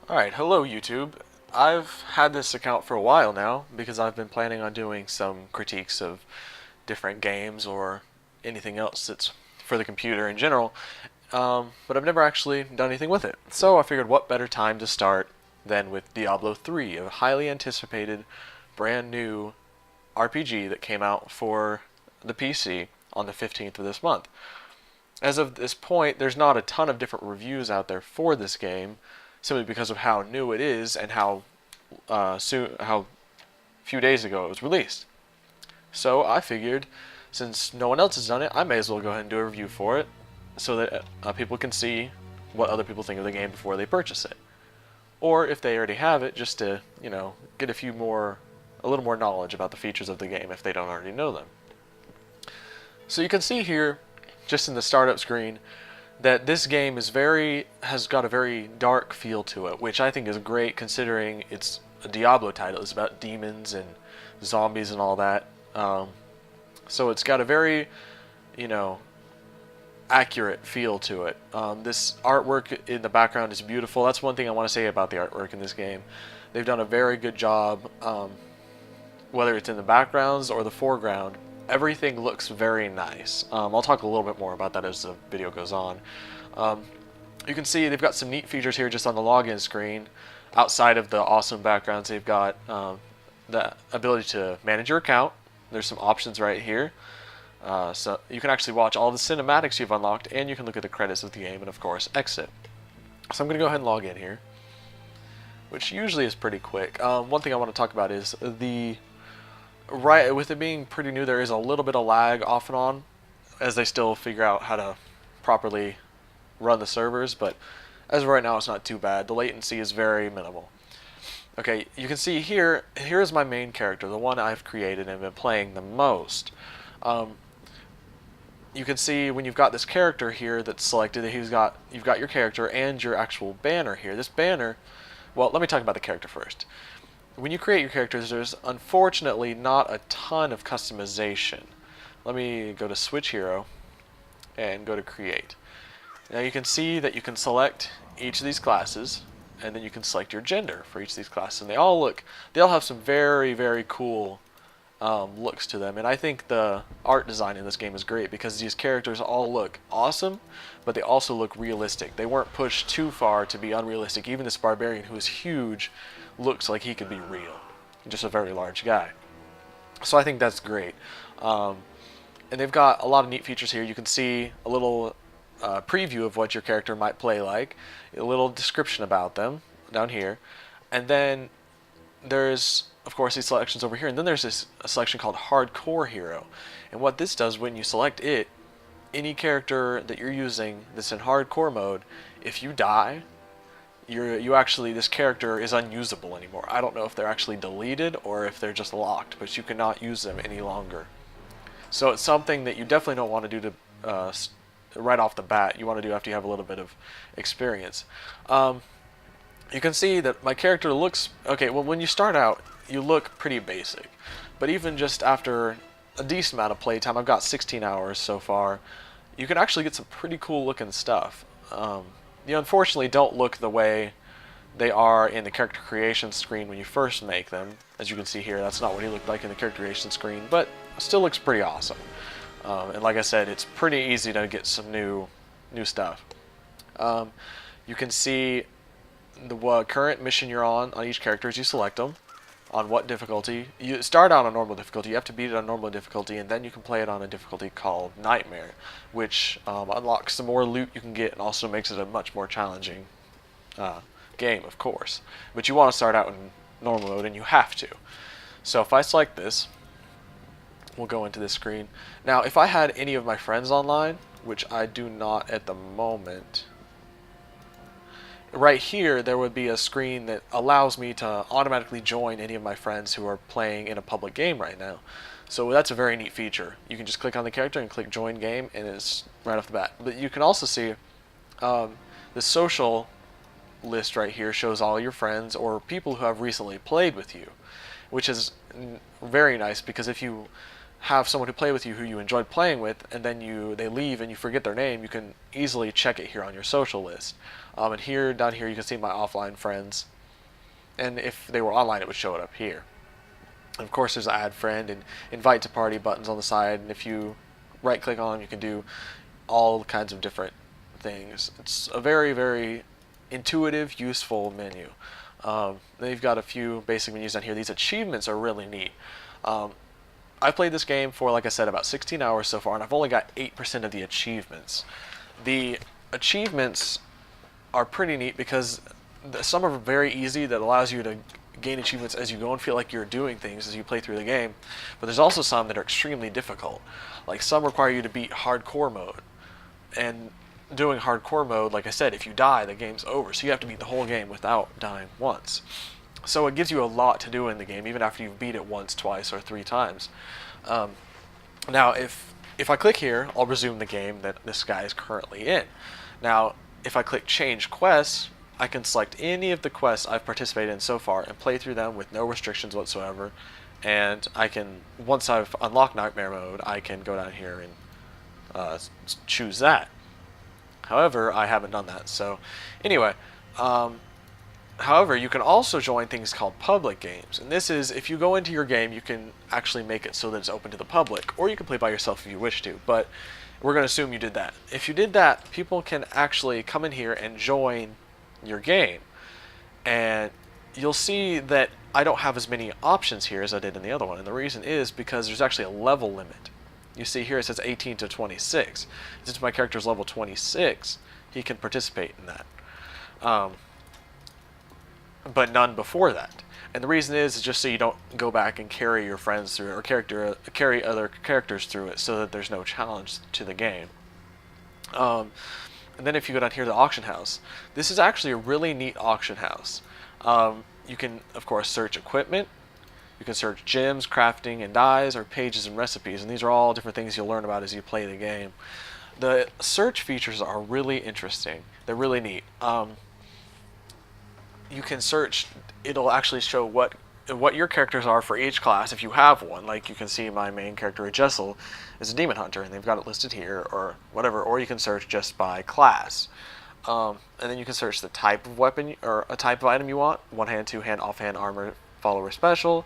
Alright, hello YouTube. I've had this account for a while now because I've been planning on doing some critiques of different games or anything else that's for the computer in general, but I've never actually done anything with it. So I figured what better time to start than with Diablo 3, a highly anticipated brand new RPG that came out for the PC on the 15th of this month. As of this point, there's not a ton of different reviews out there for this game, simply because of how new it is and how few days ago it was released. So I figured, since no one else has done it, I may as well go ahead and do a review for it, so that people can see what other people think of the game before they purchase it, or if they already have it, just to get a little more knowledge about the features of the game if they don't already know them. So you can see here, just in the startup screen, that this game has got a very dark feel to it, which I think is great considering it's a Diablo title. It's about demons and zombies and all that. So it's got a very, accurate feel to it. This artwork in the background is beautiful. That's one thing I want to say about the artwork in this game. They've done a very good job, whether it's in the backgrounds or the foreground. Everything looks very nice. I'll talk a little bit more about that as the video goes on. You can see they've got some neat features here just on the login screen. Outside of the awesome backgrounds, they've got the ability to manage your account. There's some options right here. So you can actually watch all the cinematics you've unlocked, and you can look at the credits of the game, and of course, exit. So I'm going to go ahead and log in here, which usually is pretty quick. One thing I want to talk about is with it being pretty new, there is a little bit of lag off and on as they still figure out how to properly run the servers, but as of right now it's not too bad. The latency is very minimal. Okay, you can see here's my main character, the one I've created and been playing the most. You can see when you've got this character here that's selected, you've got your character and your actual banner here. This banner, well, let me talk about the character first. When you create your characters, there's unfortunately not a ton of customization. Let me go to Switch Hero and go to Create. Now you can see that you can select each of these classes, and then you can select your gender for each of these classes. And they all have some very, very cool looks to them. And I think the art design in this game is great because these characters all look awesome, but they also look realistic. They weren't pushed too far to be unrealistic. Even this barbarian, who is huge, looks like he could be real. Just a very large guy. So I think that's great. And they've got a lot of neat features here. You can see a little preview of what your character might play like, a little description about them down here, and then there's of course these selections over here, and then there's a selection called Hardcore Hero. And what this does, when you select it, any character that you're using that's in hardcore mode, if you die, this character is unusable anymore. I don't know if they're actually deleted or if they're just locked, but you cannot use them any longer. So it's something that you definitely don't want to do to right off the bat. You want to do after you have a little bit of experience. You can see that my character looks okay. Well, when you start out, you look pretty basic, but even just after a decent amount of playtime, I've got 16 hours so far, you can actually get some pretty cool looking stuff. You unfortunately don't look the way they are in the character creation screen when you first make them. As you can see here, that's not what he looked like in the character creation screen, but still looks pretty awesome. And like I said, it's pretty easy to get some new stuff. You can see the current mission you're on each character as you select them, on what difficulty. You start out on normal difficulty, you have to beat it on normal difficulty, and then you can play it on a difficulty called Nightmare, which unlocks some more loot you can get and also makes it a much more challenging game, of course. But you want to start out in normal mode, and you have to. So if I select this, we'll go into this screen. Now, if I had any of my friends online, which I do not at the moment, right here there would be a screen that allows me to automatically join any of my friends who are playing in a public game right now. So that's a very neat feature. You can just click on the character and click join game, and it's right off the bat. But you can also see the social list right here shows all your friends or people who have recently played with you, which is very nice because if you have someone who play with you who you enjoyed playing with, and then they leave and you forget their name, you can easily check it here on your social list. And here, down here, you can see my offline friends, and if they were online, it would show it up here. And of course, there's add friend and invite to party buttons on the side, and if you right click on them, you can do all kinds of different things. It's a very, very intuitive, useful menu. Then you've got a few basic menus down here. These achievements are really neat. I played this game for, like I said, about 16 hours so far, and I've only got 8% of the achievements. The achievements are pretty neat because some are very easy, that allows you to gain achievements as you go and feel like you're doing things as you play through the game. But there's also some that are extremely difficult. Like, some require you to beat hardcore mode. And doing hardcore mode, like I said, if you die, the game's over. So you have to beat the whole game without dying once. So it gives you a lot to do in the game, even after you've beat it once, twice, or 3 times. Now, if I click here, I'll resume the game that this guy is currently in. Now, if I click Change Quests, I can select any of the quests I've participated in so far and play through them with no restrictions whatsoever. And I can, once I've unlocked Nightmare Mode, I can go down here and choose that. However, I haven't done that. So, anyway, however, you can also join things called public games. And this is, if you go into your game, you can actually make it so that it's open to the public. Or you can play by yourself if you wish to. But we're going to assume you did that. If you did that, people can actually come in here and join your game. And you'll see that I don't have as many options here as I did in the other one. And the reason is because there's actually a level limit. You see here it says 18 to 26. Since my character's level 26, he can participate in that. But none before that. And the reason is just so you don't go back and carry your friends through, or carry other characters through it, so that there's no challenge to the game. And then if you go down here to the auction house, this is actually a really neat auction house. You can, of course, search equipment. You can search gems, crafting, and dyes, or pages and recipes. And these are all different things you'll learn about as you play the game. The search features are really interesting. They're really neat. You can search, it'll actually show what your characters are for each class if you have one. Like, you can see my main character, Jessel, is a demon hunter, and they've got it listed here, or whatever. Or you can search just by class. And then you can search the type of weapon, or a type of item you want. One hand, two hand, offhand, armor, follower, special.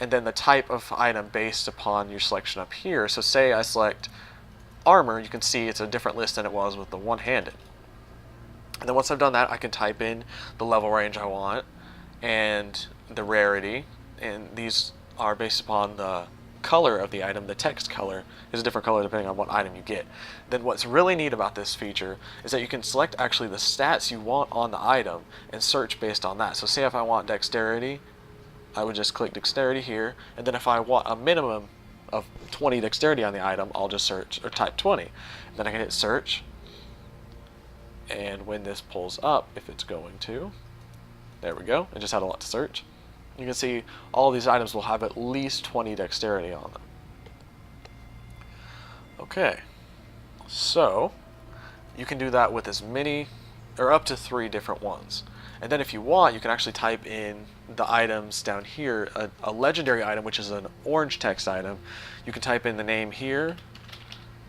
And then the type of item based upon your selection up here. So say I select armor, you can see it's a different list than it was with the one-handed. And then once I've done that, I can type in the level range I want and the rarity, and these are based upon the color of the item. The text color is a different color depending on what item you get. Then what's really neat about this feature is that you can select actually the stats you want on the item and search based on that. So say if I want dexterity, I would just click dexterity here, and then if I want a minimum of 20 dexterity on the item, I'll just search or type 20. Then I can hit search, and when this pulls up, if it's going to, there we go, it just had a lot to search. You can see all these items will have at least 20 dexterity on them. Okay, so you can do that with as many, or up to 3 different ones. And then if you want, you can actually type in the items down here, a legendary item, which is an orange text item. You can type in the name here.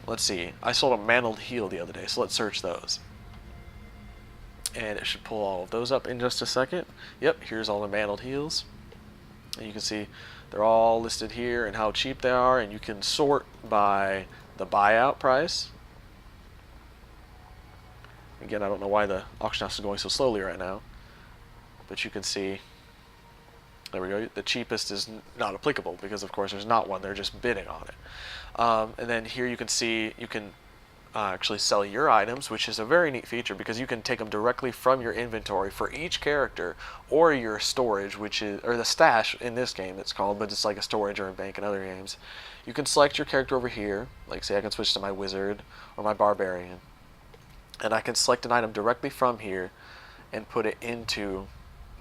Let's see, I sold a mantled heel the other day, so let's search those. And it should pull all of those up in just a second. Yep, here's all the mantled heels. And you can see they're all listed here and how cheap they are, and you can sort by the buyout price. Again, I don't know why the auction house is going so slowly right now, but you can see, there we go, the cheapest is not applicable because of course there's not one, they're just bidding on it. And then here you can see, you can actually sell your items, which is a very neat feature because you can take them directly from your inventory for each character, or your storage, which is, or the stash in this game it's called, but it's like a storage or a bank in other games. You can select your character over here, like say I can switch to my wizard or my barbarian, and I can select an item directly from here and put it into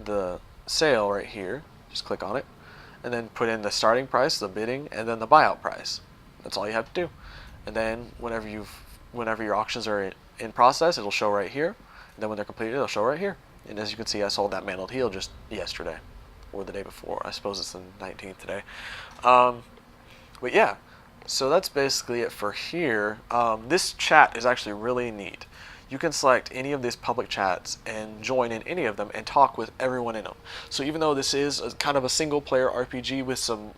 the sale right here. Just click on it and then put in the starting price, the bidding, and then the buyout price. That's all you have to do. And then whenever your auctions are in process, it'll show right here. And then when they're completed, it'll show right here. And as you can see, I sold that mantled heel just yesterday or the day before. I suppose it's the 19th today. But yeah, so that's basically it for here. This chat is actually really neat. You can select any of these public chats and join in any of them and talk with everyone in them. So even though this is kind of a single player RPG with some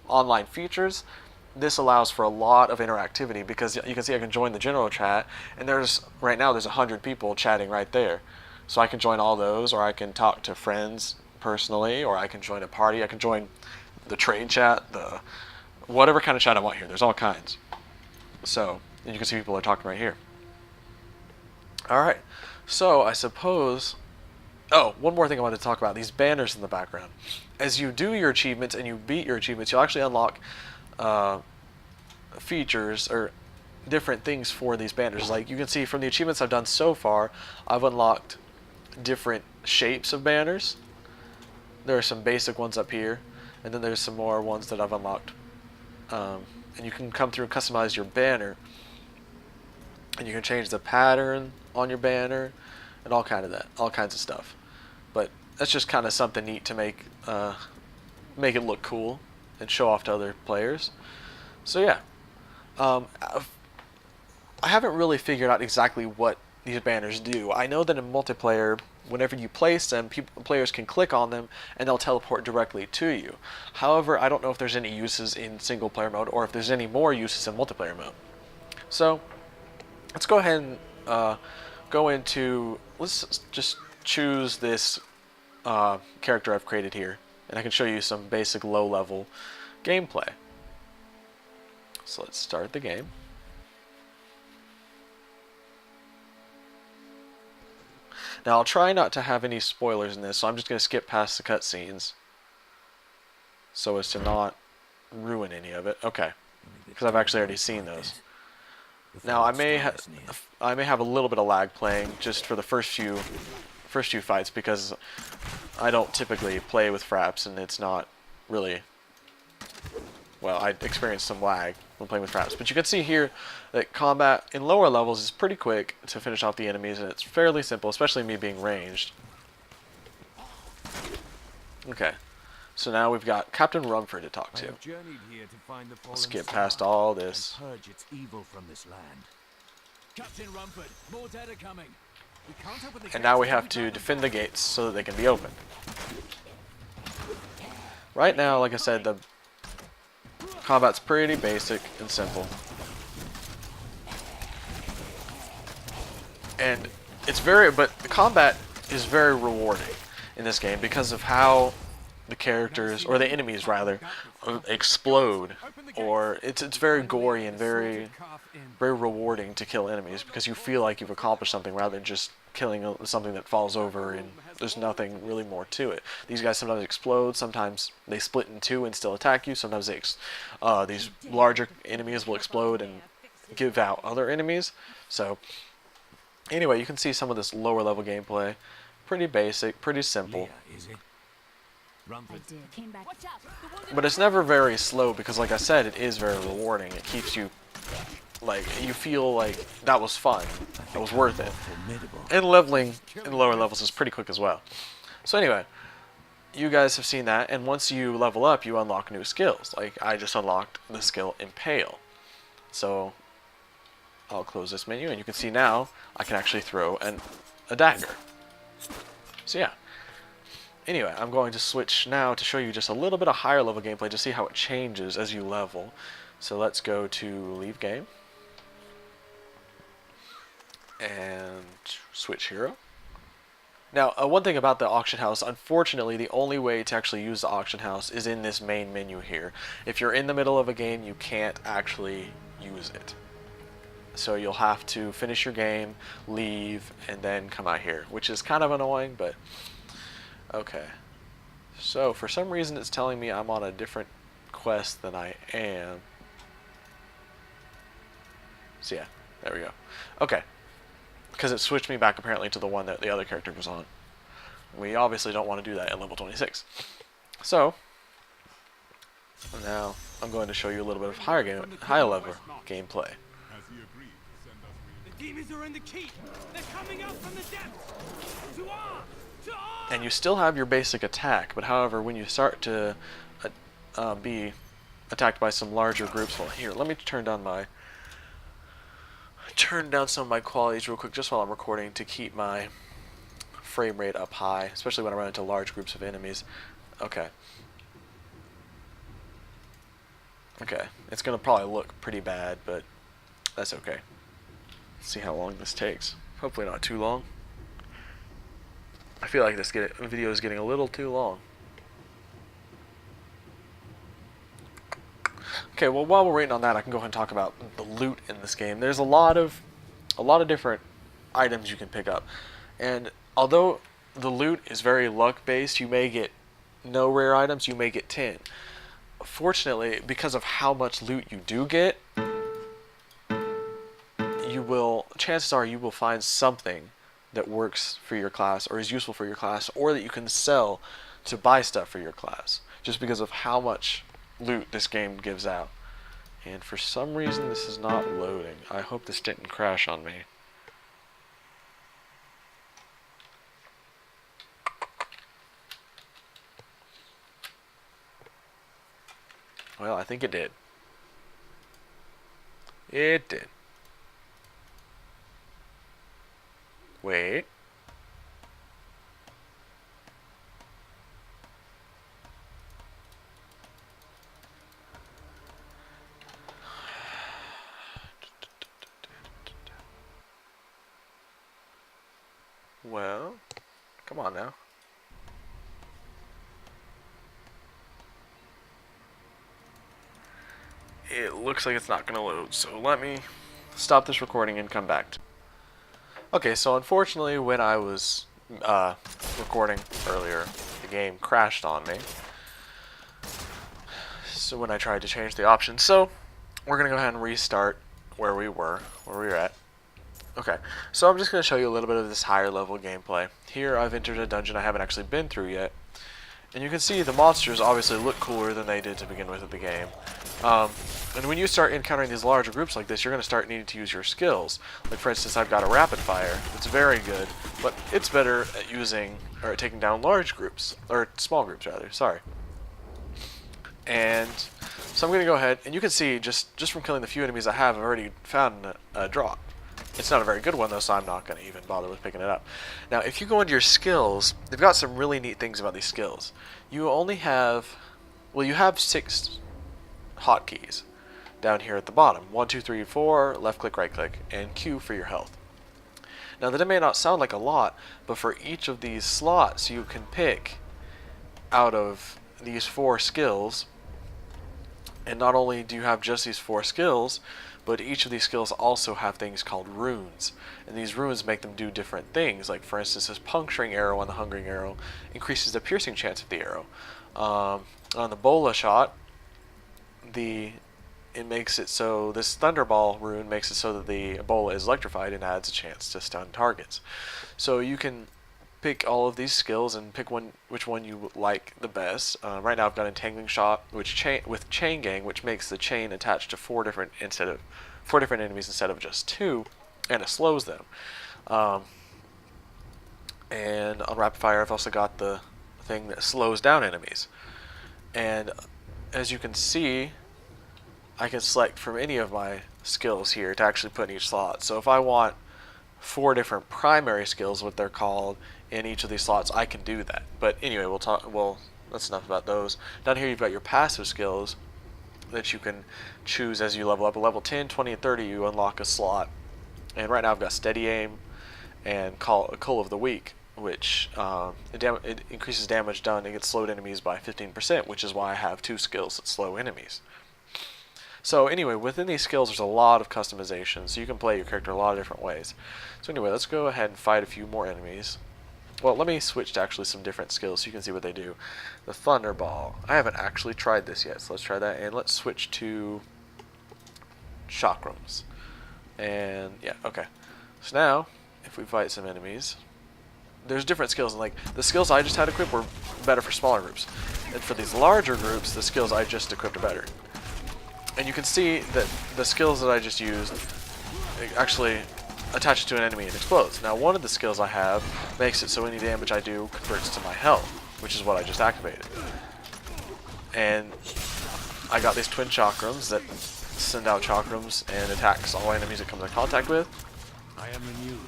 online features, this allows for a lot of interactivity because you can see I can join the general chat, and right now there's 100 people chatting right there. So I can join all those, or I can talk to friends personally, or I can join a party. I can join the trade chat, the whatever kind of chat I want here. There's all kinds. So, and you can see people are talking right here. Alright, so I suppose... Oh, one more thing I wanted to talk about. These banners in the background. As you do your achievements and you beat your achievements, you'll actually unlock features or different things for these banners. Like you can see from the achievements I've done so far, I've unlocked different shapes of banners. There are some basic ones up here, and then there's some more ones that I've unlocked. And you can come through and customize your banner, and you can change the pattern on your banner and all kinds of stuff. But that's just kind of something neat to make it look cool and show off to other players. So yeah, I haven't really figured out exactly what these banners do. I know that in multiplayer, whenever you place them, players can click on them and they'll teleport directly to you. However, I don't know if there's any uses in single player mode or if there's any more uses in multiplayer mode. So let's go ahead and let's just choose this character I've created here, and I can show you some basic low-level gameplay. So let's start the game. Now I'll try not to have any spoilers in this, so I'm just going to skip past the cutscenes so as to not ruin any of it. Okay, because I've actually already seen those. Now I may have a little bit of lag playing just for the first few fights because I don't typically play with fraps, and it's not really, well, I experienced some lag when playing with fraps. But you can see here that combat in lower levels is pretty quick to finish off the enemies, and it's fairly simple, especially me being ranged. Okay, so now we've got Captain Rumford to talk to. Let's get past all this. Purge its evil from this land. Captain Rumford, more dead are coming. And now we have to defend the gates so that they can be opened. Right now, like I said, the combat's pretty basic and simple. And but the combat is very rewarding in this game because of how the characters, or the enemies rather, explode. Or it's very gory and very rewarding to kill enemies because you feel like you've accomplished something rather than just killing something that falls over and there's nothing really more to it. These guys sometimes explode, sometimes they split in two and still attack you, sometimes these larger enemies will explode and give out other enemies. So anyway, you can see some of this lower level gameplay. Pretty basic, pretty simple. But it's never very slow because, like I said, it is very rewarding. It keeps you, like, you feel like that was fun, that was worth it. And leveling in lower levels is pretty quick as well. So anyway, you guys have seen that, and once you level up, you unlock new skills. Like, I just unlocked the skill Impale. So I'll close this menu, and you can see now I can actually throw a dagger. So yeah. Anyway, I'm going to switch now to show you just a little bit of higher level gameplay to see how it changes as you level. So let's go to leave game and switch hero. Now, one thing about the auction house, unfortunately, the only way to actually use the auction house is in this main menu here. If you're in the middle of a game, you can't actually use it. So you'll have to finish your game, leave, and then come out here, which is kind of annoying, but okay. So for some reason it's telling me I'm on a different quest than I am. So yeah, there we go. Okay. Because it switched me back apparently to the one that the other character was on. We obviously don't want to do that at level 26. So now I'm going to show you a little bit of higher level gameplay. The demons are in the keep. They're coming out from the depths. To arms! To arms! And you still have your basic attack, but however, when you start to be attacked by some larger groups. Well, here, let me turn down some of my qualities real quick just while I'm recording to keep my frame rate up high, especially when I run into large groups of enemies. Okay. Okay, it's gonna probably look pretty bad, but that's okay. Let's see how long this takes. Hopefully not too long. I feel like this video is getting a little too long. Okay, well while we're waiting on that, I can go ahead and talk about the loot in this game. There's a lot of different items you can pick up, and although the loot is very luck based, you may get no rare items, you may get 10. Fortunately, because of how much loot you do get, chances are you will find something that works for your class or is useful for your class, or that you can sell to buy stuff for your class, just because of how much loot this game gives out. And for some reason this is not loading. I hope this didn't crash on me. Well, I think it did. It did. Wait. Well, come on now. It looks like it's not going to load, so let me stop this recording and come back. Okay, so unfortunately when I was recording earlier, the game crashed on me. So when I tried to change the options, so we're going to go ahead and restart where we were at. Okay, so I'm just going to show you a little bit of this higher level gameplay. Here I've entered a dungeon I haven't actually been through yet. And you can see the monsters obviously look cooler than they did to begin with at the game. And when you start encountering these larger groups like this, you're going to start needing to use your skills. Like for instance, I've got a rapid fire. It's very good, but it's better at at taking down large groups, or small groups rather, sorry. And so I'm going to go ahead, and you can see just from killing the few enemies I have, I've already found a drop. It's not a very good one though, so I'm not going to even bother with picking it up. Now, if you go into your skills, they've got some really neat things about these skills. You only have, well, you have 6 hotkeys down here at the bottom. 1, 2, 3, 4, left click, right click, and Q for your health. Now that may not sound like a lot, but for each of these slots you can pick out of these 4 skills. And not only do you have just these 4 skills, but each of these skills also have things called runes. And these runes make them do different things. Like for instance, this puncturing arrow on the hungering arrow increases the piercing chance of the arrow. On the bola shot, it makes it so this thunderball rune makes it so that the bola is electrified and adds a chance to stun targets. So you can pick all of these skills and pick which one you like the best. Right now I've got entangling shot, with chain gang, which makes the chain attached to 4 different enemies instead of just 2, and it slows them. And on rapid fire I've also got the thing that slows down enemies. And as you can see, I can select from any of my skills here to actually put in each slot. So if I want 4 different primary skills, what they're called, in each of these slots, I can do that. But anyway, that's enough about those. Down here you've got your passive skills that you can choose as you level up. At level 10, 20, and 30 you unlock a slot. And right now I've got steady aim and call of the weak, which it increases damage done against slowed enemies by 15%, which is why I have 2 skills that slow enemies. So anyway, within these skills there's a lot of customization, so you can play your character a lot of different ways. So anyway, let's go ahead and fight a few more enemies. Well, let me switch to actually some different skills so you can see what they do. The Thunderball. I haven't actually tried this yet, so let's try that. And let's switch to Chakrams. And yeah, okay. So now, if we fight some enemies, there's different skills. And like the skills I just had equipped were better for smaller groups. And for these larger groups, the skills I just equipped are better. And you can see that the skills that I just used actually attach it to an enemy and explodes. Now one of the skills I have makes it so any damage I do converts to my health, which is what I just activated. And I got these twin chakrams that send out chakrams and attacks all enemies it comes in contact with. I am renewed.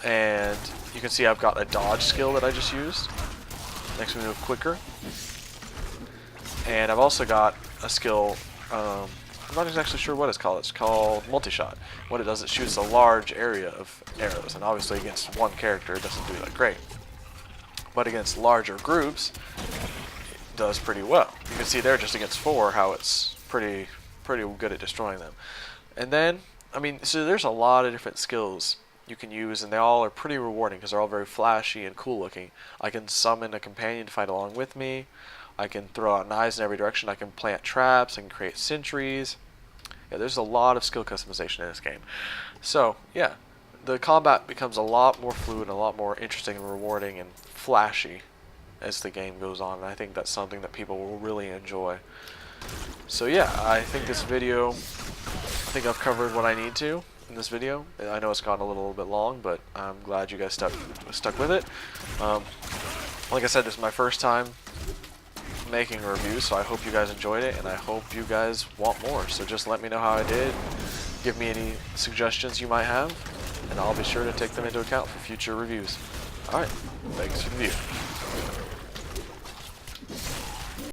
And you can see I've got a dodge skill that I just used. Makes me move quicker. And I've also got a skill, I'm not exactly sure what it's called. It's called multi-shot. What it does, it shoots a large area of arrows. And obviously against one character it doesn't do that great. But against larger groups, it does pretty well. You can see there just against 4 how it's pretty good at destroying them. And then, I mean, so there's a lot of different skills you can use, and they all are pretty rewarding because they're all very flashy and cool looking. I can summon a companion to fight along with me. I can throw out knives in every direction. I can plant traps. I can create sentries. Yeah, there's a lot of skill customization in this game. So, yeah, the combat becomes a lot more fluid, a lot more interesting and rewarding and flashy as the game goes on. And I think that's something that people will really enjoy. So yeah, I think this video, I think I've covered what I need to in this video. I know it's gone a little bit long, but I'm glad you guys stuck with it. Like I said, this is my first time making a review, so I hope you guys enjoyed it, and I hope you guys want more. So just let me know how I did. Give me any suggestions you might have, and I'll be sure to take them into account for future reviews. Alright, thanks for the view.